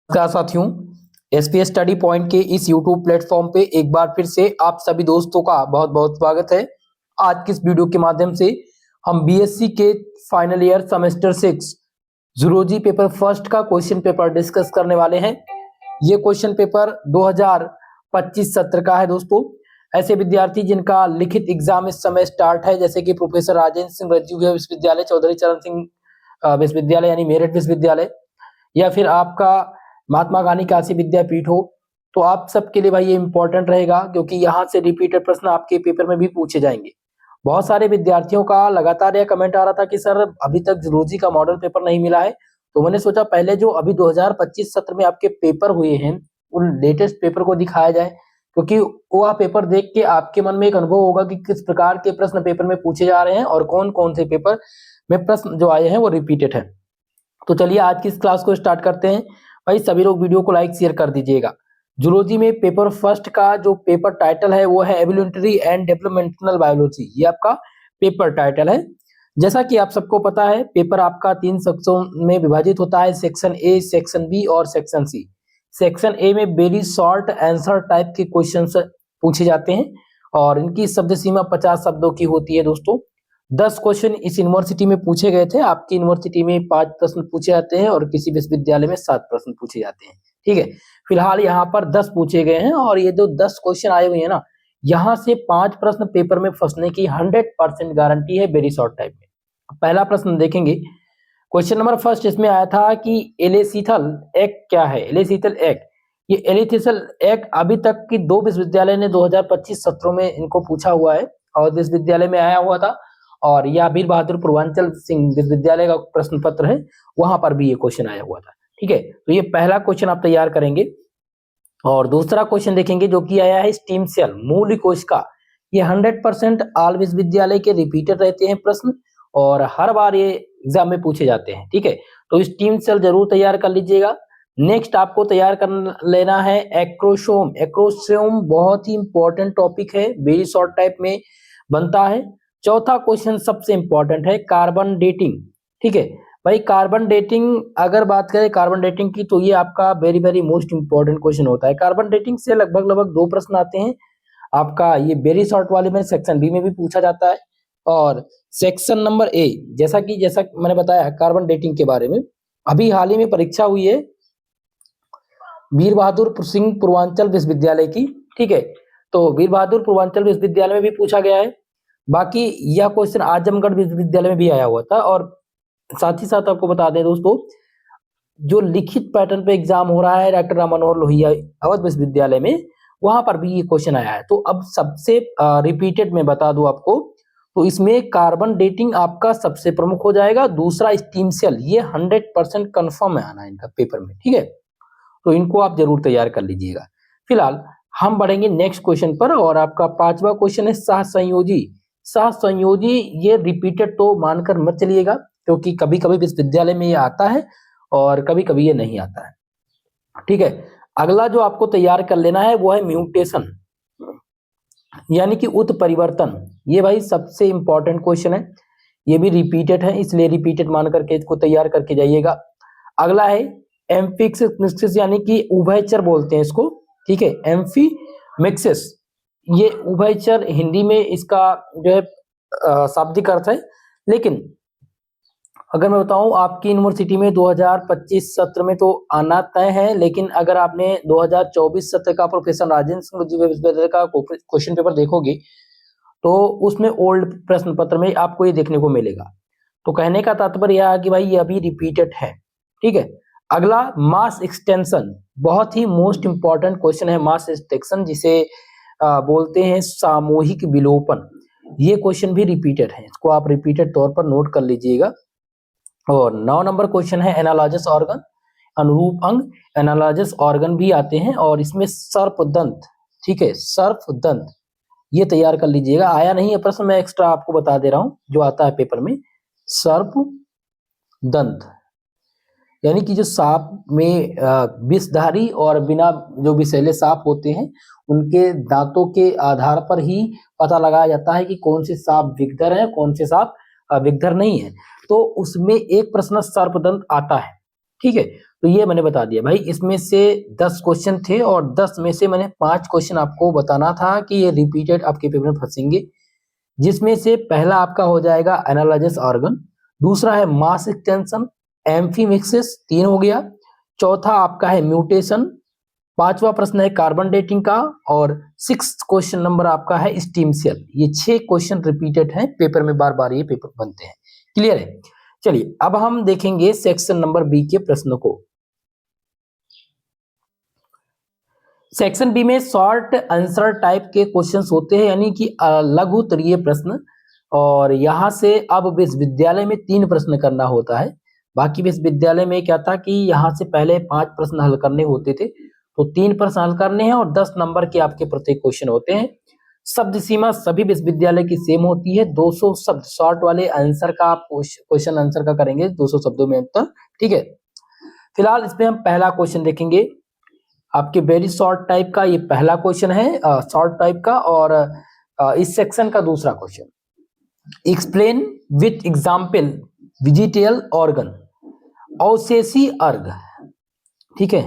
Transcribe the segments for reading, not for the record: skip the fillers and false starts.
नमस्कार साथियों, SPS study point के इस यूट्यूब प्लेटफॉर्म पे एक बार फिर से आप सभी दोस्तों का बहुत बहुत स्वागत है। आज की इस वीडियो के माध्यम से हम बीएससी के final year semester 6 zoology paper first का क्वेश्चन पेपर डिस्कस करने वाले हैं। ये क्वेश्चन पेपर 2025 सत्र का है दोस्तों। ऐसे विद्यार्थी जिनका लिखित एग्जाम इस समय स्टार्ट है, जैसे कि प्रोफेसर राजेंद्र सिंह रज्जू विश्वविद्यालय, चौधरी चरण सिंह विश्वविद्यालय यानी मेरठ विश्वविद्यालय, या फिर आपका महात्मा गांधी काशी विद्यापीठ हो, तो आप सबके लिए भाई ये इंपॉर्टेंट रहेगा, क्योंकि यहाँ से रिपीटेड प्रश्न आपके पेपर में भी पूछे जाएंगे। बहुत सारे विद्यार्थियों का लगातार यह कमेंट आ रहा था कि सर अभी तक जूलॉजी का मॉडल पेपर नहीं मिला है, तो मैंने सोचा पहले जो अभी 2025 सत्र में आपके पेपर हुए हैं उन लेटेस्ट पेपर को दिखाया जाए, क्योंकि वह पेपर देख के आपके मन में एक अनुभव होगा कि किस प्रकार के प्रश्न पेपर में पूछे जा रहे हैं और कौन कौन से पेपर में प्रश्न जो आए हैं वो रिपीटेड है। तो चलिए आज की इस क्लास को स्टार्ट करते हैं। भाई सभी लोग वीडियो को लाइक शेयर कर दीजिएगा। जूलॉजी में पेपर फर्स्ट का जो पेपर टाइटल है वो है एवोल्यूशनरी एंड डेवलपमेंटल बायोलॉजी, ये आपका पेपर टाइटल है। जैसा कि आप सबको पता है, पेपर आपका 3 सेक्शन में विभाजित होता है, सेक्शन ए, सेक्शन बी और सेक्शन सी। सेक्शन ए में वेरी शॉर्ट आंसर टाइप के क्वेश्चंस पूछे जाते हैं और इनकी शब्द सीमा 50 शब्दों की होती है दोस्तों। 10 क्वेश्चन इस यूनिवर्सिटी में पूछे गए थे। आपकी यूनिवर्सिटी में 5 प्रश्न पूछे जाते हैं और किसी विश्वविद्यालय में 7 प्रश्न पूछे जाते हैं। ठीक है, फिलहाल यहाँ पर 10 पूछे गए हैं और ये जो 10 क्वेश्चन आए हुए हैं ना, यहाँ से 5 प्रश्न पेपर में फंसने की 100% गारंटी है वेरी शॉर्ट टाइम में। पहला प्रश्न देखेंगे, क्वेश्चन नंबर फर्स्ट इसमें आया था कि एलेसीथल एग क्या है। एलेसीथल एग, ये एलेसीथल एग अभी तक की 2 विश्वविद्यालय ने 2025 सत्रों में इनको पूछा हुआ है और विश्वविद्यालय में आया हुआ था, और यह वीर बहादुर पूर्वांचल सिंह विश्वविद्यालय का प्रश्न पत्र है, वहां पर भी ये क्वेश्चन आया हुआ था। ठीक है, तो ये पहला क्वेश्चन आप तैयार करेंगे। और दूसरा क्वेश्चन देखेंगे जो कि आया है स्टीम सेल मूल कोशिका। ये 100% ऑल विश्वविद्यालय के रिपीटेड रहते हैं प्रश्न और हर बार ये एग्जाम में पूछे जाते हैं। ठीक है, तो स्टीम सेल जरूर तैयार कर लीजिएगा। नेक्स्ट आपको तैयार कर लेना है एक्रोसोम। एक्रोसोम बहुत ही इंपॉर्टेंट टॉपिक है, वेरी शॉर्ट टाइप में बनता है। चौथा क्वेश्चन सबसे इंपॉर्टेंट है कार्बन डेटिंग। ठीक है भाई, कार्बन डेटिंग अगर बात करें कार्बन डेटिंग की, तो ये आपका very very most important question होता है। कार्बन डेटिंग से लगभग 2 प्रश्न आते हैं आपका, ये वेरी शॉर्ट वाले में सेक्शन बी में भी पूछा जाता है और सेक्शन नंबर ए। जैसा मैंने बताया कार्बन डेटिंग के बारे में, अभी हाल ही में परीक्षा हुई है वीर बहादुर सिंह पूर्वांचल विश्वविद्यालय की। ठीक है, तो वीर बहादुर पूर्वांचल विश्वविद्यालय में भी पूछा गया है। बाकी यह क्वेश्चन आजमगढ़ विश्वविद्यालय में भी आया हुआ था। और साथ ही साथ आपको बता दें दोस्तों, जो लिखित पैटर्न पे एग्जाम हो रहा है डॉक्टर राम मनोहर लोहिया अवध विश्वविद्यालय में, वहां पर भी ये क्वेश्चन आया है। तो अब सबसे रिपीटेड में बता दूं आपको, तो इसमें कार्बन डेटिंग आपका सबसे प्रमुख हो जाएगा। दूसरा स्टीम सेल, ये 100% कंफर्म है आना इनका पेपर में। ठीक है, तो इनको आप जरूर तैयार कर लीजिएगा। फिलहाल हम बढ़ेंगे नेक्स्ट क्वेश्चन पर और आपका 5वां क्वेश्चन है सहसंयोजी। सहसंयोजी ये रिपीटेड तो मानकर मत चलिएगा, क्योंकि कभी कभी विश्वविद्यालय में ये आता है और कभी कभी ये नहीं आता है। ठीक है, अगला जो आपको तैयार कर लेना है वो है म्यूटेशन, यानी कि उत्परिवर्तन। ये भाई सबसे इंपॉर्टेंट क्वेश्चन है, ये भी रिपीटेड है, इसलिए रिपीटेड मान करके इसको तैयार करके जाइएगा। अगला है एम्फिमिक्सिस, यानी कि उभयचर बोलते हैं इसको। ठीक है, एम्फिमिक्सिस, ये उभयचर हिंदी में इसका जो है शाब्दिक अर्थ है, लेकिन अगर मैं बताऊं आपकी यूनिवर्सिटी में 2025 सत्र में तो आना तय है, लेकिन अगर आपने 2024 सत्र का प्रोफेसर राजेंद्र सिंह विश्वविद्यालय का क्वेश्चन पेपर देखोगे तो उसमें ओल्ड प्रश्न पत्र में आपको ये देखने को मिलेगा। तो कहने का तात्पर्य यह है कि भाई ये अभी रिपीटेड है। ठीक है, अगला मास एक्सटेंशन, बहुत ही मोस्ट इंपॉर्टेंट क्वेश्चन है मास एक्सटेंशन, जिसे बोलते हैं सामूहिक विलोपन। ये क्वेश्चन भी रिपीटेड है, इसको आप रिपीटेड तौर पर नोट कर लीजिएगा। और 9 नंबर क्वेश्चन है एनालॉगस ऑर्गन, अनुरूप अंग। एनालॉगस ऑर्गन भी आते हैं और इसमें सर्पदंत। ठीक है, सर्पदंत ये तैयार कर लीजिएगा। आया नहीं है प्रश्न, मैं एक्स्ट्रा आपको बता दे रहा हूं जो आता है पेपर में। सर्पदंत यानी कि जो सांप में विषधारी और बिना जो विषैले सांप होते हैं उनके दांतों के आधार पर ही पता लगाया जाता है कि कौन से सांप विषधर है, कौन से सांप विषधर नहीं है। तो उसमें एक प्रश्न सर्पदंत आता है। ठीक है, तो तो ये मैंने बता दिया भाई। इसमें से 10 क्वेश्चन थे और 10 में से मैंने 5 क्वेश्चन आपको बताना था कि ये रिपीटेड आपके पेपर में फंसेंगे, जिसमें से पहला आपका हो जाएगा एनालाइजस ऑर्गन, दूसरा है मास एक्सटेंशन, एम्फीमिक्सिस 3 हो गया, चौथा आपका है म्यूटेशन, पांचवा प्रश्न है कार्बन डेटिंग का, और 6 क्वेश्चन नंबर आपका है स्टीम सेल। ये 6 क्वेश्चन रिपीटेड हैं पेपर में, बार बार ये पेपर बनते हैं। क्लियर है? चलिए अब हम देखेंगे सेक्शन नंबर बी के प्रश्नों को। सेक्शन बी में शॉर्ट आंसर टाइप के क्वेश्चंस होते हैं, यानी कि लघु उत्तरीय प्रश्न, और यहाँ से अब विश्वविद्यालय में 3 प्रश्न करना होता है। बाकी विश्वविद्यालय में क्या था कि यहाँ से पहले 5 प्रश्न हल करने होते थे, तो 3 प्रश्न हल करने हैं और 10 नंबर के आपके प्रत्येक क्वेश्चन होते हैं। शब्द सीमा सभी विश्वविद्यालय की सेम होती है, 200 शब्द। शॉर्ट वाले आंसर का आप क्वेश्चन आंसर का करेंगे 200 शब्दों में उत्तर। ठीक है, फिलहाल इसमें हम पहला क्वेश्चन देखेंगे आपके वेरी शॉर्ट टाइप का। ये पहला क्वेश्चन है शॉर्ट टाइप का, और इस सेक्शन का दूसरा question, explain with example vestigial organ, अवशेषी अंग। ठीक है,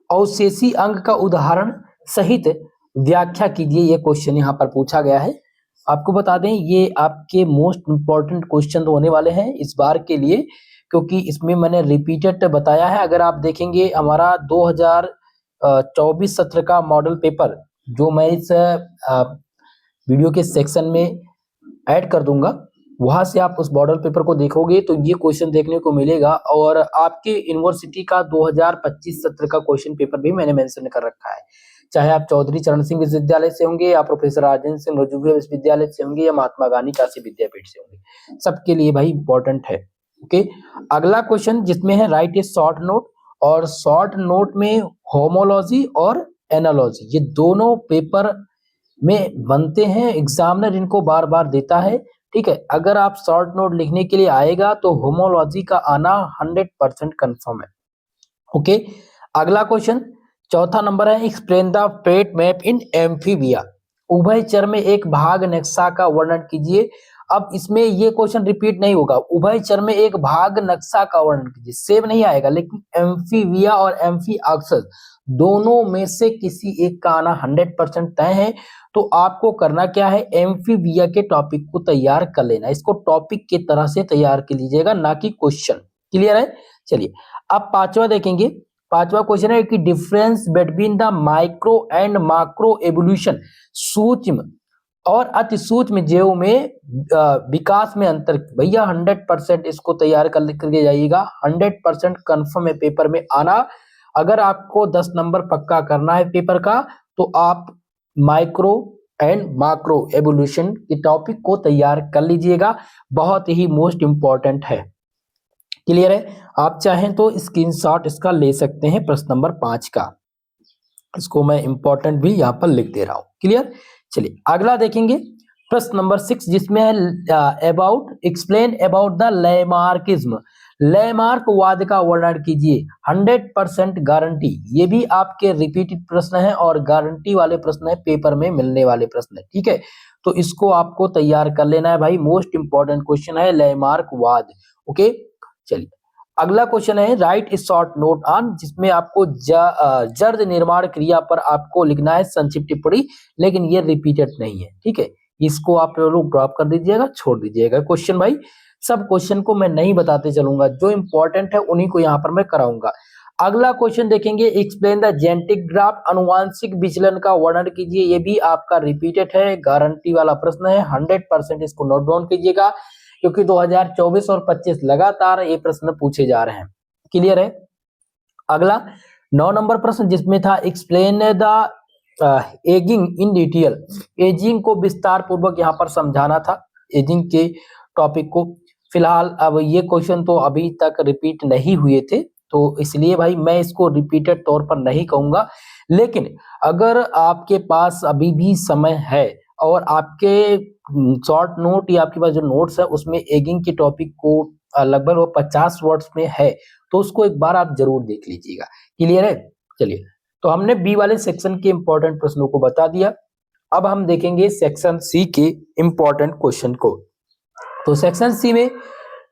अवशेषी अंग का उदाहरण सहित व्याख्या कीजिए। ये क्वेश्चन यहाँ पर पूछा गया है। आपको बता दें ये आपके मोस्ट इंपॉर्टेंट क्वेश्चन होने वाले हैं इस बार के लिए, क्योंकि इसमें मैंने रिपीटेड बताया है। अगर आप देखेंगे हमारा 2024 सत्र का मॉडल पेपर, जो मैं इस वीडियो के सेक्शन में ऐड कर दूंगा, वहां से आप उस मॉडल पेपर को देखोगे तो ये क्वेश्चन देखने को मिलेगा। और आपके यूनिवर्सिटी का 2025 सत्र का क्वेश्चन पेपर भी मैंने मेंशन कर रखा है, चाहे आप चौधरी चरण सिंह विश्वविद्यालय से होंगे, या प्रोफेसर राजेंद्र सिंह रजूगिया विश्वविद्यालय से होंगे, या महात्मा गांधी काशी विद्यापीठ से होंगे, सबके लिए भाई इंपॉर्टेंट है। ओके, अगला क्वेश्चन जिसमें है राइट ए शॉर्ट नोट, और शॉर्ट नोट में होमोलॉजी और एनालॉजी ये दोनों पेपर में बनते हैं, एग्जामिनर इनको बार बार देता है। ठीक है, अगर आप शॉर्ट नोट लिखने के लिए आएगा तो होमोलॉजी का आना 100% कंफर्म है। ओके, अगला क्वेश्चन चौथा नंबर है explain the fate map in amphibia, उभयचर में एक भाग नक्शा का वर्णन कीजिए। अब इसमें ये क्वेश्चन रिपीट नहीं होगा, उभयचर में एक भाग नक्शा का वर्णन कीजिए, सेम नहीं आएगा, लेकिन एम्फीबिया और एम्फीऑक्सस दोनों में से किसी एक का आना 100% तय है। तो आपको करना क्या है, एम्फीबिया के टॉपिक को तैयार कर लेना, इसको टॉपिक की तरह से तैयार कर लीजिएगा, ना कि क्वेश्चन। क्लियर है? चलिए अब पांचवा देखेंगे। पांचवा क्वेश्चन है कि difference between the micro and macro evolution, सूक्ष्म और अति सूक्ष्म जीव में विकास में अंतर। भैया 100% इसको तैयार करके जाइएगा, 100% कंफर्म है पेपर में आना। अगर आपको 10 नंबर पक्का करना है पेपर का, तो आप माइक्रो एंड मैक्रो एवोल्यूशन के टॉपिक को तैयार कर लीजिएगा, बहुत ही मोस्ट इंपॉर्टेंट है। क्लियर है? आप चाहें तो स्क्रीनशॉट इसका ले सकते हैं प्रश्न नंबर 5 का, इसको मैं इंपॉर्टेंट भी यहाँ पर लिख दे रहा हूं। क्लियर? चलिए अगला देखेंगे प्रश्न नंबर 6, जिसमें है about explain about the Lamarckism, लैमार्कवाद का वर्णन कीजिए। 100% गारंटी, ये भी आपके रिपीटेड प्रश्न है और गारंटी वाले प्रश्न है, पेपर में मिलने वाले प्रश्न है। ठीक है, तो इसको आपको तैयार कर लेना है भाई, मोस्ट इंपॉर्टेंट क्वेश्चन है लैमार्कवाद। ओके, चलिए अगला क्वेश्चन है right A short note on, जिसमें आपको जर्द निर्माण क्रिया पर आपको लिखना है संक्षिप्त टिप्पणी, लेकिन ये रिपीटेड नहीं है। ठीक है, इसको आप लोग ड्रॉप कर दीजिएगा, छोड़ दीजिएगा क्वेश्चन भाई। सब क्वेश्चन को मैं नहीं बताते चलूंगा, जो इंपॉर्टेंट है उन्हीं को यहाँ पर मैं कराऊंगा। अगला क्वेश्चन देखेंगे एक्सप्लेन द जेनेटिक ग्राफ, अनुवांशिक विचलन का वर्णन कीजिए। ये भी आपका रिपीटेड है, गारंटी वाला प्रश्न है, 100% इसको नोट डाउन कीजिएगा, क्योंकि 2024 और 25 लगातार ये प्रश्न पूछे जा रहे हैं। क्लियर है? अगला 9 नंबर प्रश्न, जिसमें था explain the ageing in detail, ageing को विस्तार पूर्वक यहाँ पर समझाना था, एजिंग के टॉपिक को। फिलहाल अब ये क्वेश्चन तो अभी तक रिपीट नहीं हुए थे, तो इसलिए भाई मैं इसको रिपीटेड तौर पर नहीं कहूंगा, लेकिन अगर आपके पास अभी भी समय है और आपके शॉर्ट नोट या आपके पास जो नोट्स है उसमें एगिंग के टॉपिक को लगभग वो 50 वर्ड्स में है, तो उसको एक बार आप जरूर देख लीजिएगा। क्लियर है? चलिए, तो हमने बी वाले सेक्शन के इंपॉर्टेंट प्रश्नों को बता दिया। अब हम देखेंगे सेक्शन सी के इंपॉर्टेंट क्वेश्चन को। तो सेक्शन सी में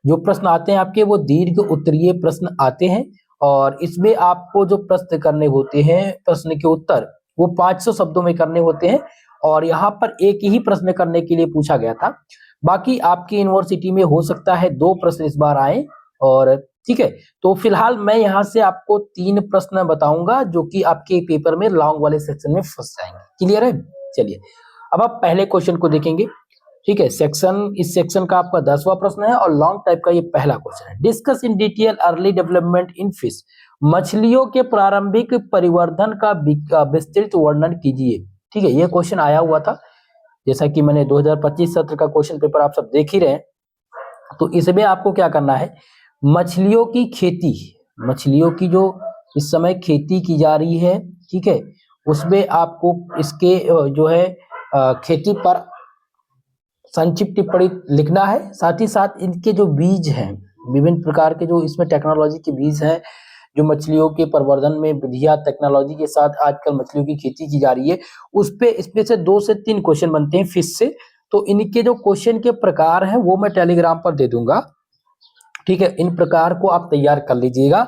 जो प्रश्न आते हैं आपके, वो दीर्घ उत्तरीय प्रश्न आते हैं, और इसमें आपको जो प्रश्न करने होते हैं, प्रश्न के उत्तर वो 500 शब्दों में करने होते हैं और यहाँ पर एक ही प्रश्न करने के लिए पूछा गया था। बाकी आपकी यूनिवर्सिटी में हो सकता है 2 प्रश्न इस बार आए और ठीक है। तो फिलहाल मैं यहाँ से आपको 3 प्रश्न बताऊंगा जो कि आपके पेपर में लॉन्ग वाले सेक्शन में फंस जाएंगे। क्लियर है? चलिए अब आप पहले क्वेश्चन को देखेंगे। ठीक है, इस सेक्शन का आपका 10वां प्रश्न है और लॉन्ग टाइप का ये पहला क्वेश्चन है। Discuss in detail early development in fish. मछलियों के प्रारंभिक परिवर्धन का विस्तृत वर्णन कीजिए। ठीक है, ये क्वेश्चन आया हुआ था, जैसा कि मैंने 2025 सत्र का क्वेश्चन पेपर आप सब देख ही रहे हैं। तो इसमें आपको क्या करना है, मछलियों की खेती, मछलियों की जो इस समय खेती की जा रही है, ठीक है, उसमें आपको इसके जो है खेती पर संक्षिप्त टिप्पणी लिखना है। साथ ही साथ इनके जो बीज हैं, विभिन्न प्रकार के जो इसमें टेक्नोलॉजी के बीज हैं, जो मछलियों के प्रवर्धन में विधिया टेक्नोलॉजी के साथ आजकल मछलियों की खेती की जा रही है, उस पे इसमें से 2 से 3 क्वेश्चन बनते हैं फिश से। तो इनके जो क्वेश्चन के प्रकार हैं वो मैं टेलीग्राम पर दे दूंगा। ठीक है, इन प्रकार को आप तैयार कर लीजिएगा,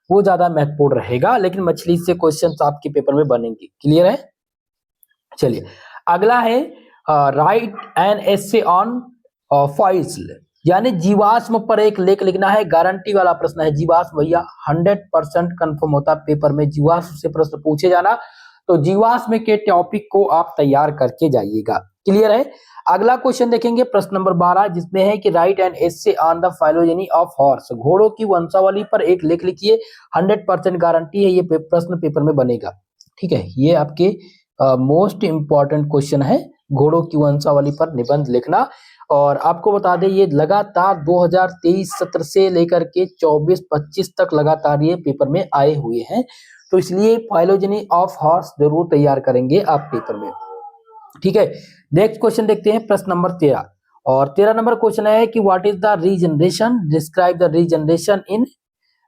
वो ज्यादा महत्वपूर्ण रहेगा, लेकिन मछली से क्वेश्चन आपके पेपर में बनेंगे। क्लियर है? चलिए अगला है right an essay on foil, यानी जीवाश्म पर एक लेख लिखना है। गारंटी वाला प्रश्न है। जीवाश्म भैया 100% कंफर्म होता है पेपर में जीवाश्म से प्रश्न पूछे जाना, तो जीवाश्म के टॉपिक को आप तैयार करके जाइएगा। क्लियर है? अगला क्वेश्चन देखेंगे प्रश्न नंबर 12, जिसमें है कि right an essay on the phylogeny of horse. घोड़ों की वंशावली पर एक लेख लिखिए। 100% गारंटी है ये प्रश्न पेपर में बनेगा। ठीक है, ये आपके मोस्ट इंपॉर्टेंट क्वेश्चन है, घोड़ों की वंशावली पर निबंध लिखना। और आपको बता दें ये लगातार 2023 सत्र से लेकर के 24-25 तक लगातार ये पेपर में आए हुए हैं, तो इसलिए फाइलोजेनी ऑफ हॉर्स जरूर तैयार करेंगे आप पेपर में। ठीक है, नेक्स्ट क्वेश्चन देखते हैं प्रश्न नंबर 13, और 13 नंबर क्वेश्चन है कि what is the regeneration, describe the regeneration in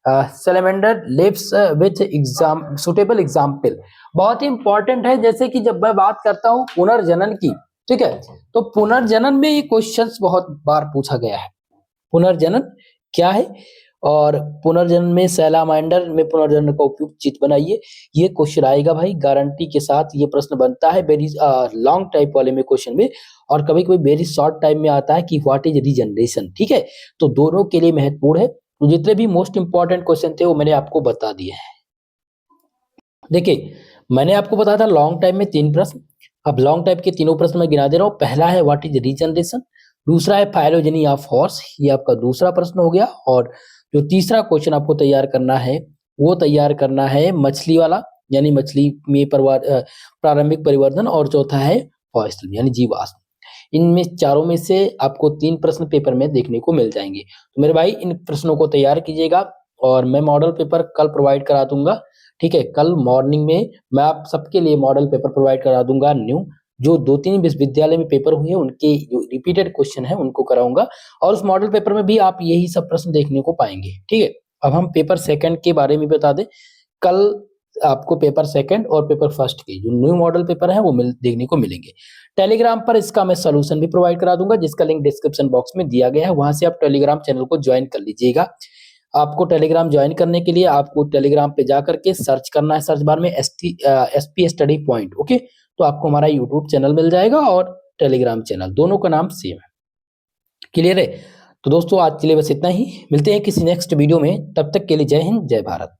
salamander lives with suitable example. बहुत ही इंपॉर्टेंट है, जैसे कि जब मैं बात करता हूं पुनर्जनन की, ठीक है, तो पुनर्जनन में ये क्वेश्चंस बहुत बार पूछा गया है। पुनर्जनन क्या है और पुनर्जनन में सैलामाइंडर में पुनर्जनन का उपयुक्त चित्र बनाइए, ये क्वेश्चन आएगा भाई गारंटी के साथ। ये प्रश्न बनता है वेरी लॉन्ग टाइप वाले में क्वेश्चन में, और कभी कभी वेरी शॉर्ट टाइम में आता है कि व्हाट इज रीजनरेशन। ठीक है, तो दोनों के लिए महत्वपूर्ण है। तो जितने भी मोस्ट इंपॉर्टेंट क्वेश्चन थे वो मैंने आपको बता दिए हैं। देखिए मैंने आपको बताया था लॉन्ग टाइम में 3 प्रश्न, अब लॉन्ग टाइप के तीनों प्रश्न मैं गिना दे रहा हूँ। पहला है व्हाट इज रीजनरेशन, दूसरा है फाइलोजेनी ऑफ हॉर्स, ये आपका दूसरा प्रश्न हो गया, और जो तीसरा क्वेश्चन आपको तैयार करना है वो तैयार करना है मछली वाला, यानी मछली में प्रारंभिक परिवर्तन, और चौथा है फॉसिल यानी जीवाश्म। इनमें चारों में से आपको 3 प्रश्न पेपर में देखने को मिल जाएंगे। तो मेरे भाई इन प्रश्नों को तैयार कीजिएगा, और मैं मॉडल पेपर कल प्रोवाइड करा दूंगा। ठीक है, कल मॉर्निंग में मैं आप सबके लिए मॉडल पेपर प्रोवाइड करा दूंगा न्यू, जो 2-3 विश्वविद्यालय में पेपर हुए उनके जो रिपीटेड क्वेश्चन है उनको कराऊंगा, और उस मॉडल पेपर में भी आप यही सब प्रश्न देखने को पाएंगे। ठीक है, अब हम पेपर सेकंड के बारे में बता दें। कल आपको पेपर सेकंड और पेपर फर्स्ट के जो न्यू मॉडल पेपर है वो देखने को मिलेंगे। टेलीग्राम पर इसका मैं सोल्यूशन भी प्रोवाइड करा दूंगा, जिसका लिंक डिस्क्रिप्शन बॉक्स में दिया गया है, वहां से आप टेलीग्राम चैनल को ज्वाइन कर लीजिएगा। आपको टेलीग्राम ज्वाइन करने के लिए आपको टेलीग्राम पे जा करके सर्च करना है, सर्च बार में SP स्टडी पॉइंट। ओके, तो आपको हमारा यूट्यूब चैनल मिल जाएगा और टेलीग्राम चैनल, दोनों का नाम सेम है। क्लियर है? तो दोस्तों आज के लिए बस इतना ही, मिलते हैं किसी नेक्स्ट वीडियो में, तब तक के लिए जय हिंद जय भारत।